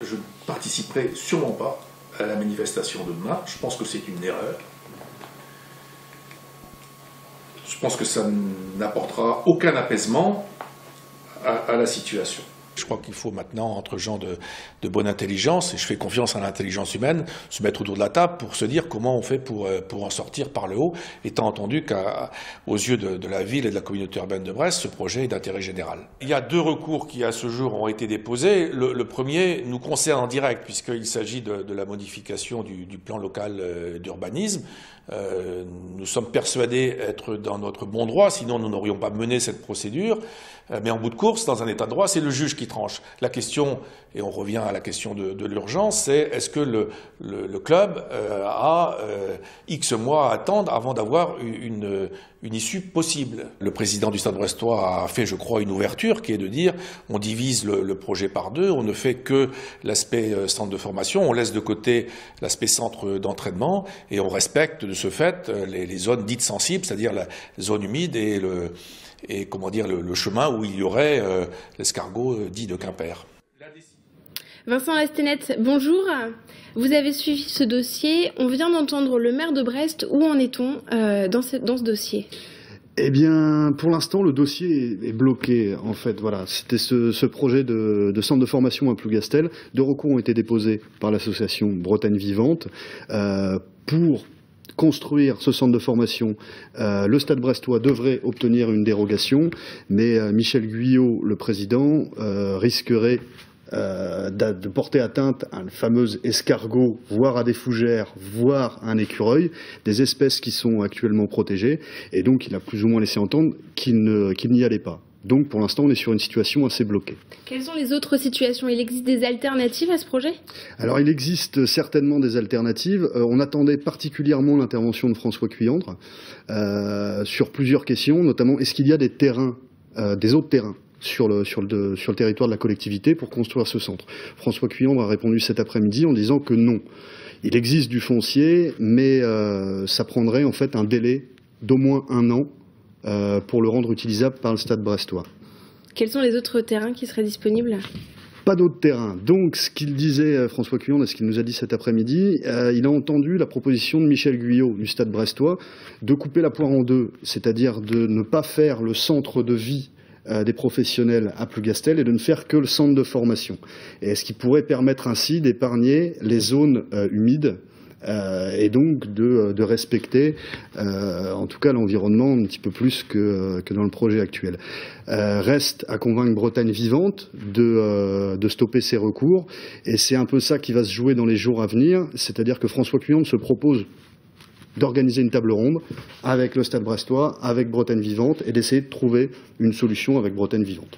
Je ne participerai sûrement pas à la manifestation de demain. Je pense que c'est une erreur. Je pense que ça n'apportera aucun apaisement à la situation. Je crois qu'il faut maintenant, entre gens de bonne intelligence, et je fais confiance à l'intelligence humaine, se mettre autour de la table pour se dire comment on fait pour en sortir par le haut, étant entendu qu'aux yeux de la ville et de la communauté urbaine de Brest, ce projet est d'intérêt général. Il y a 2 recours qui, à ce jour, ont été déposés. Le premier nous concerne en direct, puisqu'il s'agit de la modification du plan local d'urbanisme. Nous sommes persuadés être dans notre bon droit, sinon nous n'aurions pas mené cette procédure. Mais en bout de course, dans un état de droit, c'est le juge qui tranche. La question, et on revient à la question de l'urgence, c'est est-ce que le club a X mois à attendre avant d'avoir une issue possible. Le président du Stade brestois a fait, je crois, une ouverture qui est de dire on divise le projet par 2, on ne fait que l'aspect centre de formation, on laisse de côté l'aspect centre d'entraînement et on respecte de ce fait les zones dites sensibles, c'est-à-dire la zone humide et le chemin où il y aurait l'escargot dit de Quimper. Vincent Lastenette, bonjour. Vous avez suivi ce dossier. On vient d'entendre le maire de Brest. Où en est-on dans ce dossier ? Eh bien, pour l'instant, le dossier est bloqué, en fait. Voilà, c'était ce projet de centre de formation à Plougastel. 2 recours ont été déposés par l'association Bretagne Vivante pour construire ce centre de formation. Le Stade brestois devrait obtenir une dérogation, mais Michel Guyot, le président, risquerait de porter atteinte à un fameux escargot, voire à des fougères, voire à un écureuil, des espèces qui sont actuellement protégées, et donc il a plus ou moins laissé entendre qu'il n'y allait pas. Donc pour l'instant on est sur une situation assez bloquée. Quelles sont les autres situations ? Il existe des alternatives à ce projet ? Alors il existe certainement des alternatives. On attendait particulièrement l'intervention de François Cuyandre sur plusieurs questions, notamment est-ce qu'il y a des terrains, des autres terrains sur le territoire de la collectivité pour construire ce centre. François Cuyandre a répondu cet après-midi en disant que non. Il existe du foncier, mais ça prendrait en fait un délai d'au moins 1 an pour le rendre utilisable par le Stade brestois. Quels sont les autres terrains qui seraient disponibles ? Pas d'autres terrains. Donc, ce qu'il disait, François Cuyandre, et ce qu'il nous a dit cet après-midi, il a entendu la proposition de Michel Guyot du Stade brestois de couper la poire en 2, c'est-à-dire de ne pas faire le centre de vie des professionnels à Plougastel et de ne faire que le centre de formation. Et ce qui pourrait permettre ainsi d'épargner les zones humides et donc de respecter en tout cas l'environnement un petit peu plus que dans le projet actuel. Reste à convaincre Bretagne Vivante de stopper ces recours et c'est un peu ça qui va se jouer dans les jours à venir, c'est-à-dire que François Cuyandre se propose d'organiser une table ronde avec le Stade brestois, avec Bretagne Vivante et d'essayer de trouver une solution avec Bretagne Vivante.